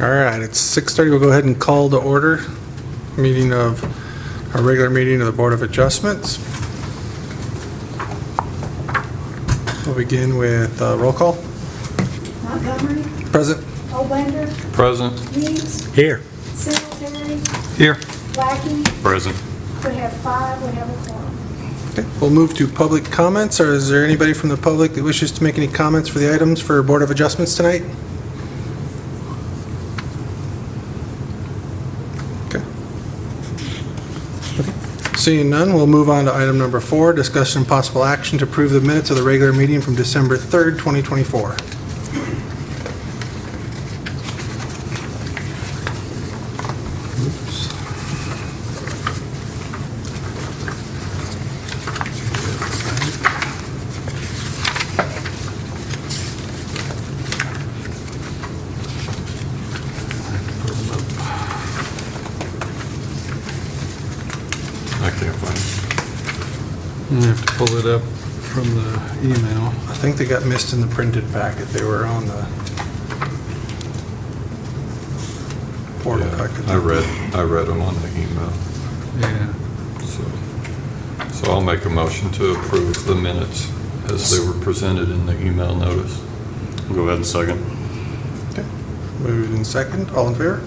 All right, it's 6:30. We'll go ahead and call to order our regular meeting of the Board of Adjustments. We'll begin with roll call. Montgomery. Present. Oblander. Present. Meeks. Here. Singletary. Here. Lackey. Present. We have 5. We have a quorum. Okay, we'll move to public comments. Or is there anybody from the public that wishes to make any comments for the items for Board of Adjustments tonight? Seeing none, we'll move on to item number 4, discussion and possible action to approve the minutes of the regular meeting from December 3rd, 2024. Oops. I can't find it. I have to pull it up from the email. I think they got missed in the printed packet. They were on the portal Yeah, packet. I read them on the email. Yeah. So I'll make a motion to approve the minutes as they were presented in the email notice. Go ahead and second. Okay. Moved in second. All in favor?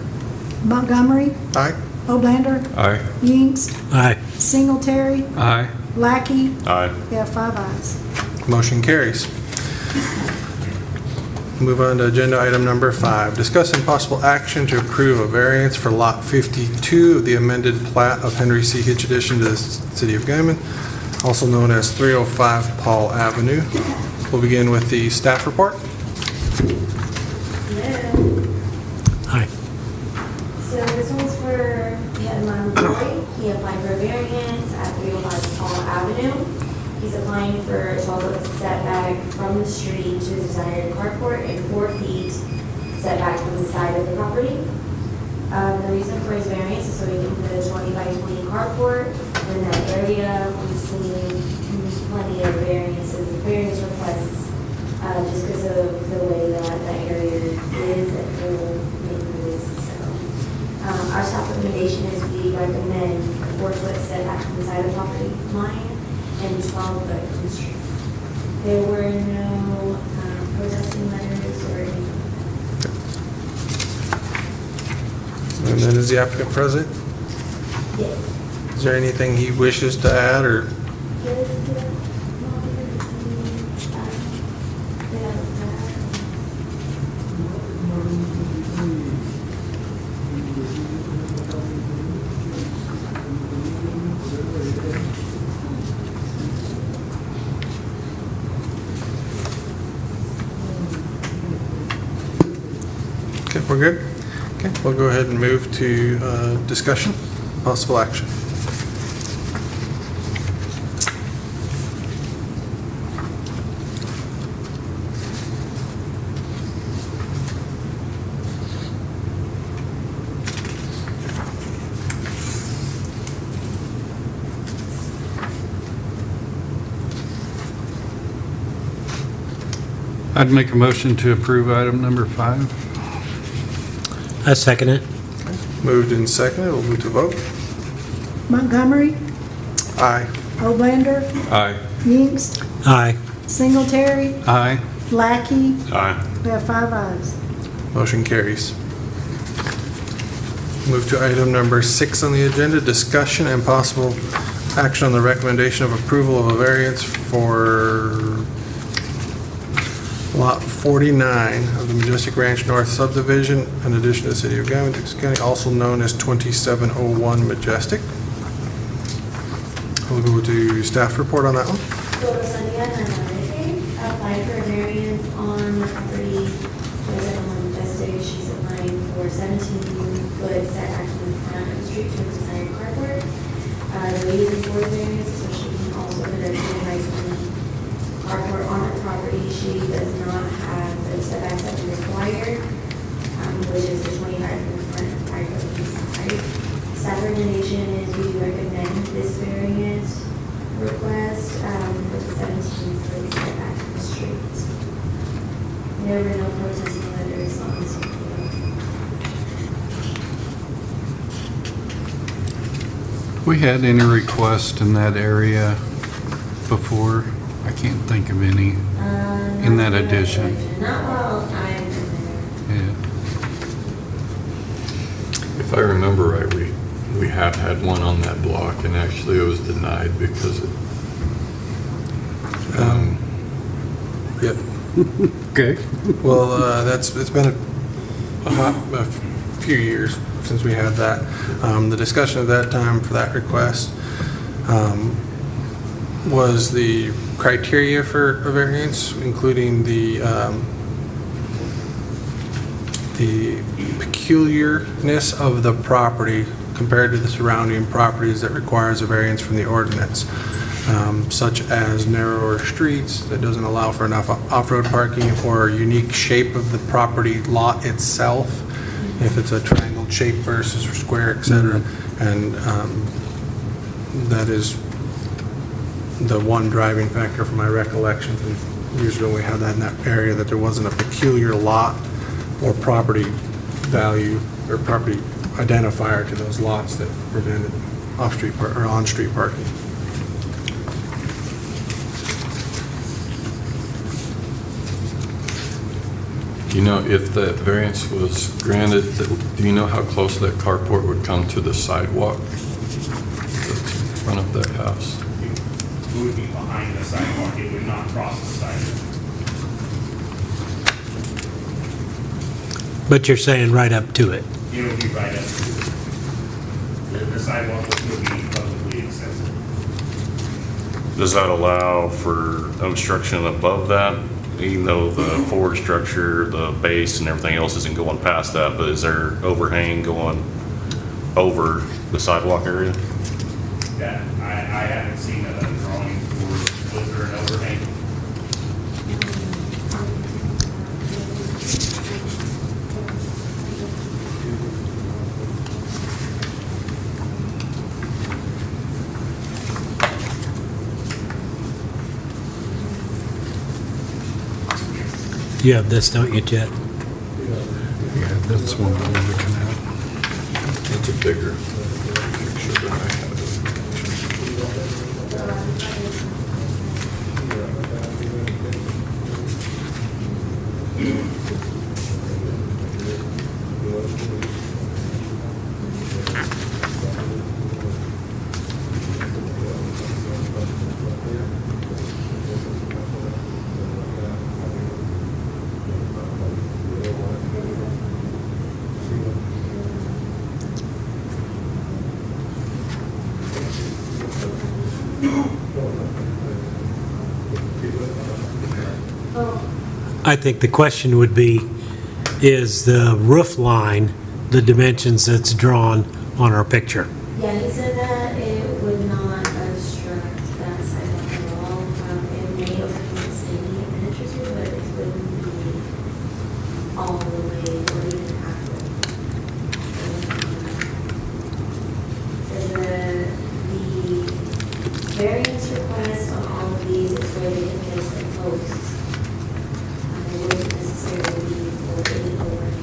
Montgomery. Aye. Oblander. Aye. Meeks. Aye. Singletary. Aye. Lackey. Aye. We have 5 ayes. Motion carries. Move on to agenda item number 5, discuss and possible action to approve a variance for Lot 52 of the amended plat of Henry C. Hitch addition to the City of Guyman, also known as 305 Paul Avenue. We'll begin with the staff report. Aye. So this one's for Boy. He applied for a variance at 305 Paul Avenue. He's applying for a 12-foot setback from the street to the desired carport and 4 feet setback from the side of the property. The reason for his variance is so he can put a 20 by 20 carport in that area. We've seen plenty of variance requests just because of the way that area is and the neighborhood is. So our staff recommendation is we recommend a 4-foot setback from the side of the property line and 12-foot from the street. There were no protesting letters or anything. And then is the applicant present? Yes. Is there anything he wishes to add or? Okay, we're good? Okay, we'll go ahead and move to discussion, possible action. I'd make a motion to approve item number 5. I second it. Moved and seconded, we'll move to vote. Montgomery. Aye. Oblander. Aye. Meeks. Aye. Singletary. Aye. Lackey. Aye. We have 5 ayes. Motion carries. Move to item number 6 on the agenda, discussion and possible action on the recommendation of approval of a variance for Lot 49 of the Majestic Ranch North subdivision in addition to the City of Guyman, Dixon County, also known as 2701 Majestic. We'll go to staff report on that one. So Sonia applied for a variance on the property resident on Majestic. She's applying for 17-foot setback from the front of the street to the desired carport. The reason for the variance is so she can also put a 20 by 20 carport on her property. She does not have the setbacks that we require, which is the 25 from the front, 5 from the side. Staff recommendation is we do recommend this variance request for the 17-foot setback from the street. There were no protesting letters on this one. We had any request in that area before? I can't think of any. In that addition. Not while I'm in there. Yeah. If I remember right, we have had one on that block, and actually it was denied because it, Yep. Okay. Well, it's been a few years since we had that. The discussion at that time for that request was the criteria for a variance, including the peculiarness of the property compared to the surrounding properties that requires a variance from the ordinance, such as narrower streets that doesn't allow for enough off-road parking, or unique shape of the property lot itself, if it's a triangle shape versus square, etc. And that is the one driving factor from my recollection from years ago. We had that in that area, that there wasn't a peculiar lot or property value or property identifier to those lots that prevented off-street or on-street parking. you know, if that variance was granted, do you know how close that carport would come to the sidewalk that's in front of their house? It would be behind the sidewalk, it would not cross the sidewalk. But you're saying right up to it. It would be right up to it. The sidewalk will still be publicly accessible. Does that allow for obstruction above that? Even though the forward structure, the base and everything else isn't going past that, but is there overhang going over the sidewalk area? That, I haven't seen a drawing for, was there an overhang? You have this, don't you, Chet? Yeah, that's one I'm looking at. That's a bigger picture than I have. I think the question would be, is the roof line the dimensions that's drawn on our picture? Yeah, he said that it would not obstruct that sidewalk at all. It may overcome maybe a minute or two, but it wouldn't be all the way or even halfway. So the variance request on all of these is where they can place the posts. It wouldn't necessarily be for any overhang.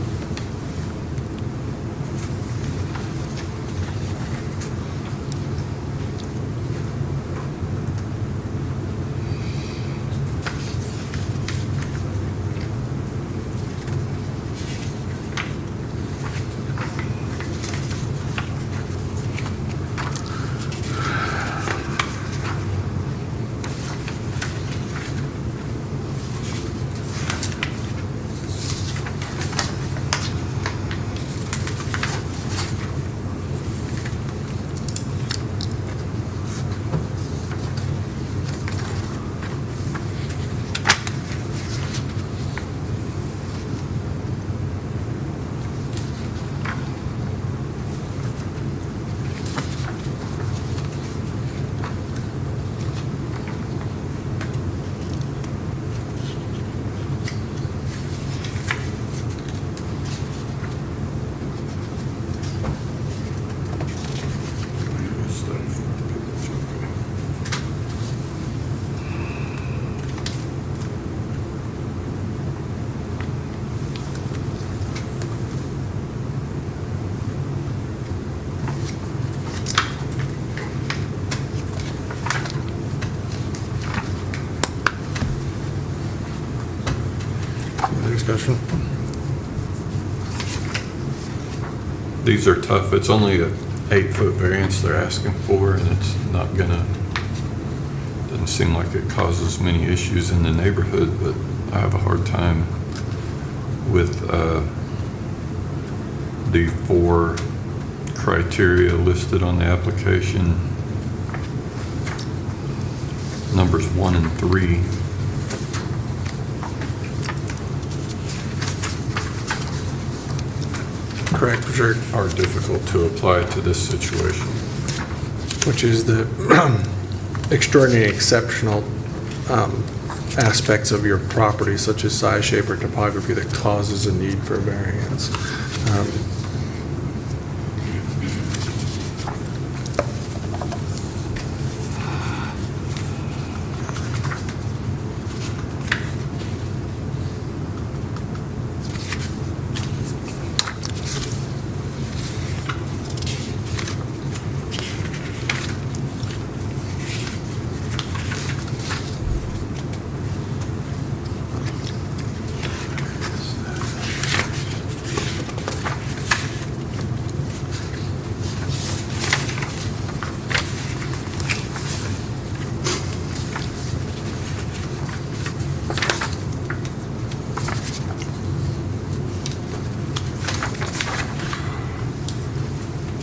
discussion? These are tough. It's only a 8-foot variance they're asking for, and it's not gonna, doesn't seem like it causes many issues in the neighborhood, but I have a hard time with the 4 criteria listed on the application. Numbers 1 and 3. Correct, which Are difficult to apply to this situation. is the extraordinary exceptional aspects of your property, such as size, shape, or topography that causes a need for a variance.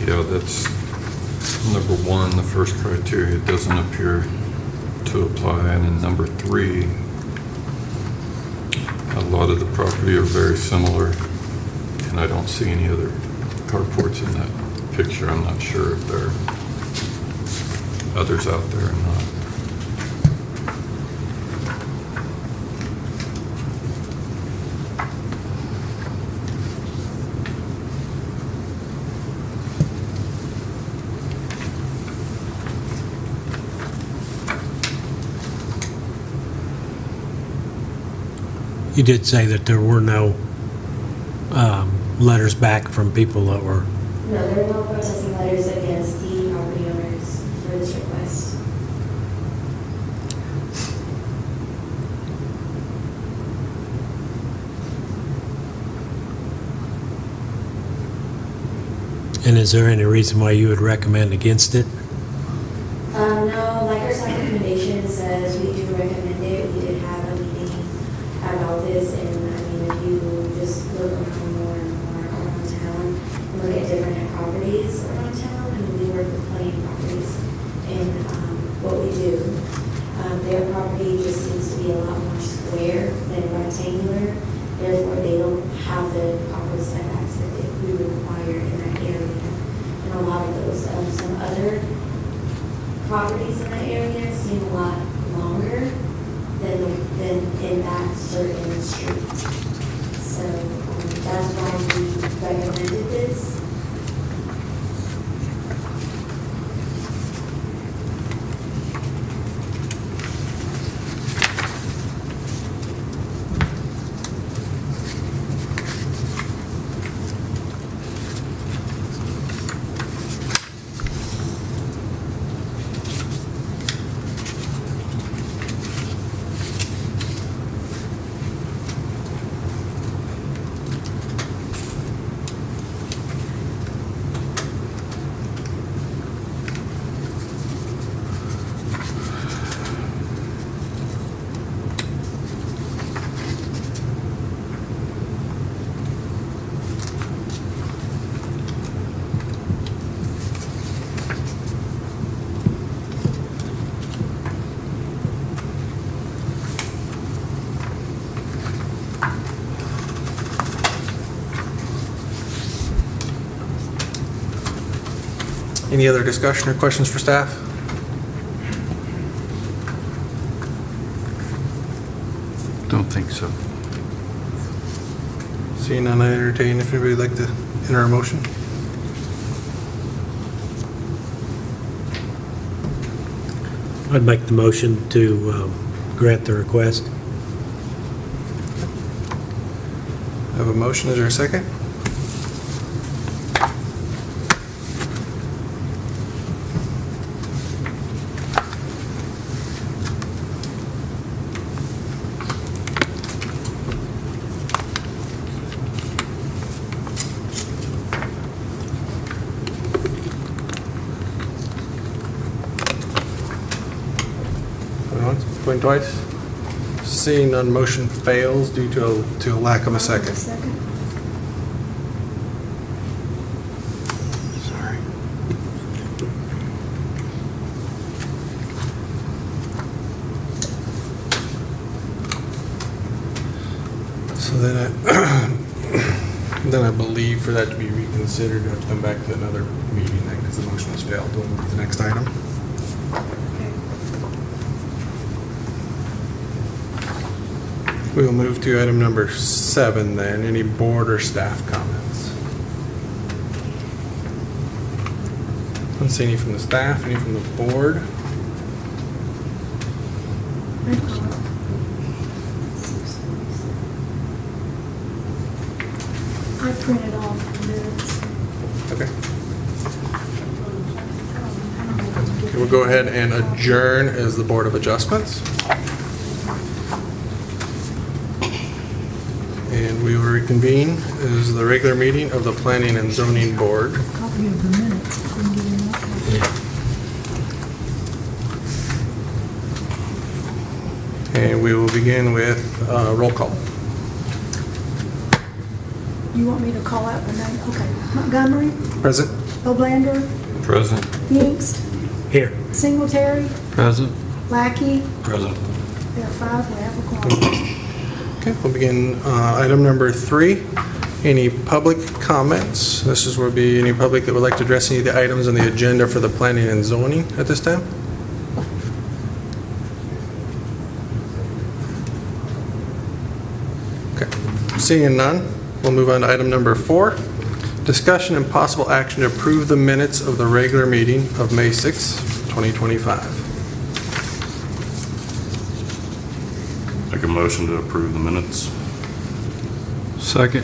Yeah, that's number 1, the first criteria doesn't appear to apply, and in number 3, a lot of the property are very similar, and I don't see any other carports in that picture. I'm not sure if there are others out there or not. You did say that there were no letters back from people that were, No, there are no protesting letters against the property owners for this request. and is there any reason why you would recommend against it? No, like our staff recommendation says, we do recommend it. We did have a meeting about this, and I mean, if you just look around more and more around town, and look at different properties around town, I mean, we work with plenty of properties, and what we do, their property just seems to be a lot more square than rectangular, therefore they don't have the proper setbacks that we require in that area. And a lot of those, some other properties in that area seem a lot longer than in that certain street. So that's why we recommended this. Any other discussion or questions for staff? Don't think so. Seeing none, I entertain if anybody would like to enter a motion. I'd make the motion to grant the request. I have a motion, is there a second? Going twice? Seeing none, motion fails due to a lack of a second. Second. Sorry. So then I believe for that to be reconsidered, you have to come back to another meeting then, because the motion was failed. We'll move to the next item. We will move to item number 7 then. Any board or staff comments? Don't see any from the staff, any from the board. I printed off the minutes. Okay. Okay, we'll go ahead and adjourn as the Board of Adjustments. And we will reconvene as the regular meeting of the Planning and Zoning Board. Copy of the minutes. If we can get in that copy. And we will begin with roll call. You want me to call out the name? Okay. Montgomery, Present? Oblander, Present. Hengst, Here. Singletary, Present? Lackey. Present. There are 5, we have a quorum. Okay, we'll begin item number 3. Any public comments? This is where be any public that would like to address any of the items on the agenda for the planning and zoning at this time? Okay, seeing none, we'll move on to item number 4. Discussion and possible action to approve the minutes of the regular meeting of May 6, 2025. Make a motion to approve the minutes. Second?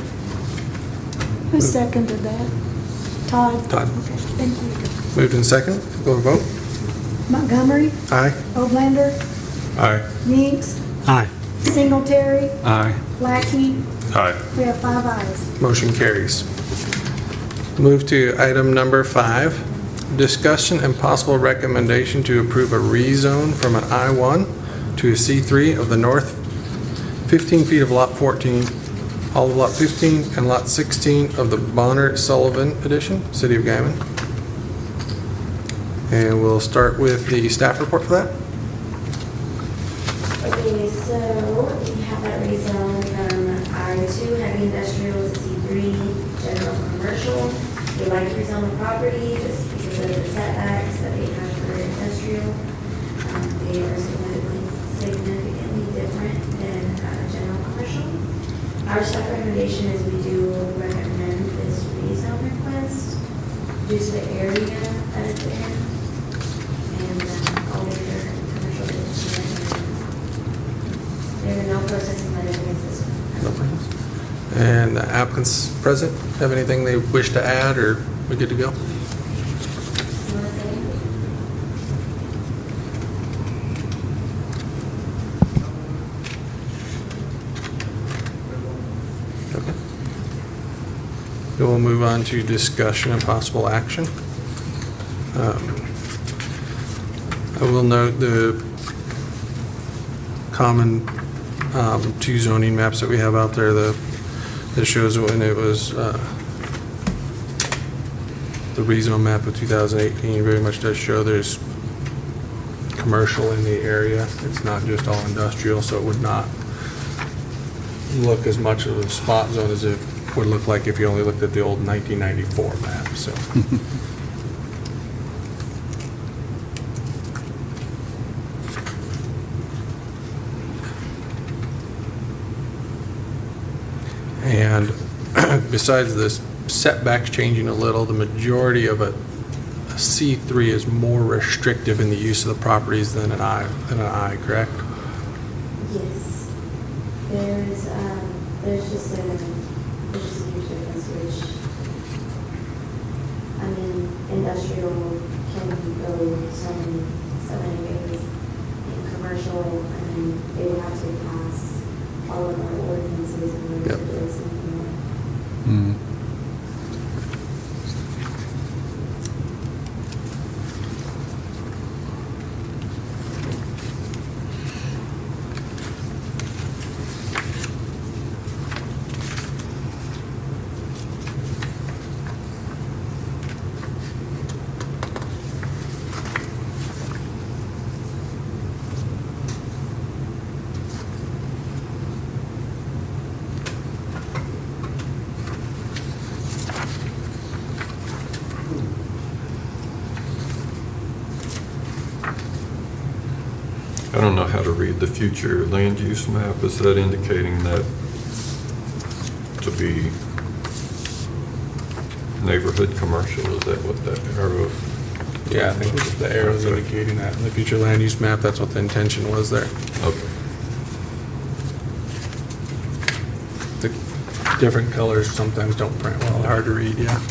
Who seconded that? Todd? Todd. Okay, thank you. Moved in second, go to vote. Montgomery, Aye. Oblander, Aye. Hengst, Aye. Singletary, Aye. Lackey. Aye. We have 5 ayes. Motion carries. Move to item number 5, discussion and possible recommendation to approve a rezone from an I-1 to a C3 of the north 15 feet of Lot 14, all of Lot 15 and Lot 16 of the Bonner Sullivan Edition, City of Gammon. And we'll start with the staff report for that. Okay, so we have that rezone from R2 heavy industrial to C3 general commercial. We like to rezone the property just because of the setbacks that they have for industrial. They are significantly different than general commercial. Our staff recommendation is we do recommend this rezone request due to the area that it's in and all the other commercial districts. There are no processing letters against this one. No problems. And the applicants present, have anything they wish to add, or we good to go? You want to say anything? Okay. Then we'll move on to discussion and possible action. I will note the common 2 zoning maps that we have out there that shows when it was the rezone map of 2018 very much does show there's commercial in the area. It's not just all industrial, so it would not look as much of a spot zone as it would look like if you only looked at the old 1994 map, so. And besides this setbacks changing a little, the majority of a C3 is more restrictive in the use of the properties than an I, correct? Yes. There's just a huge difference, which, I mean, industrial can go so many ways. In commercial, I mean, they would have to pass all of our ordinances in order Yep. to do something more. Mm. I don't know how to read the future land use map. Is that indicating that to be neighborhood commercial? Is that what that arrow? Yeah, I think the arrow's indicating that in the future land use map, that's what the intention was there. Okay. The different colors sometimes don't print well, hard to read, yeah.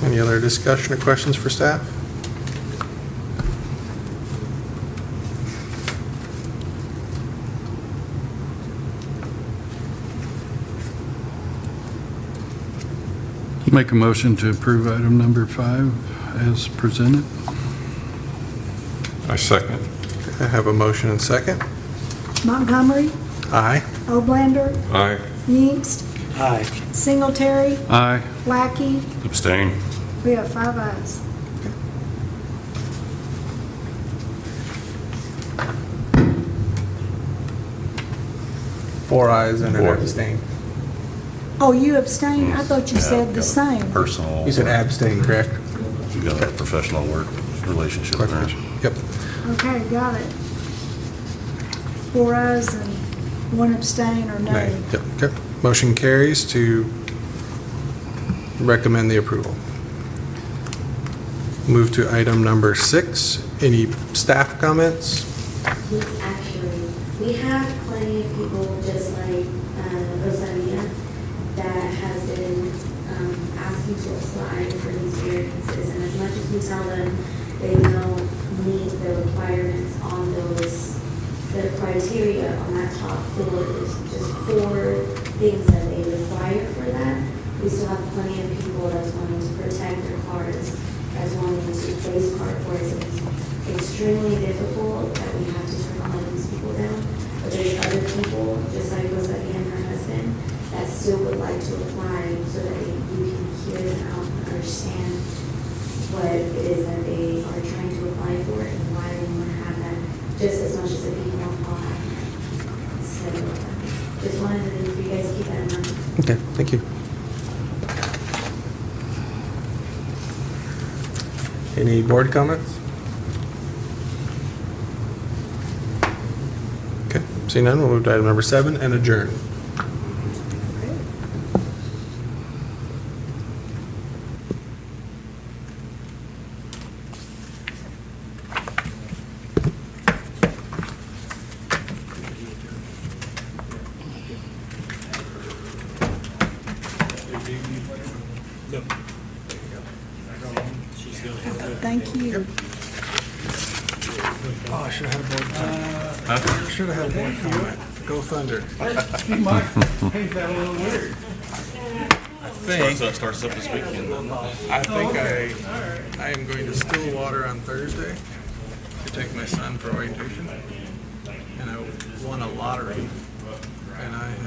Any other discussion or questions for staff? Make a motion to approve item number 5 as presented. I second. I have a motion and second. Montgomery, Aye. Oblander, Aye. Yingst, Aye. Singletary, Aye. Lackey. Abstain. We have 5 ayes. Four ayes and an Four. abstain. Oh, you abstain? I thought you said the same. Personal. You said abstain, correct? You got a professional work relationship there. Yep. Okay, got it. 4 ayes and 1 abstain or nay. Yep, okay. Motion carries to recommend the approval. Move to item number 6. Any staff comments? Yes, actually, we have plenty of people just like Rosanna that has been asking to apply for these variances, and as much as we tell them they don't meet the requirements on those, the criteria on that top floor, there's just 4 things that they require for that. We still have plenty of people that's wanting to protect their cars, that's wanting to place carports. It's extremely difficult that we have to turn all of these people down. But there's other people, just like Rosalie and her husband, that still would like to apply so that you can hear them out and understand what it is that they are trying to apply for and why they want to have that just as much as the people on call have. So just wanted to, for you guys to keep that in mind. Okay, thank you. Any board comments? Okay, seeing none, we'll move to item number 7 and adjourn. Thank you. Oh, I should have had a board comment. Should have had a board comment. Go Thunder. Starts up this weekend. I think I am going to Stillwater on Thursday to take my son for orientation. And I won a lottery. And I have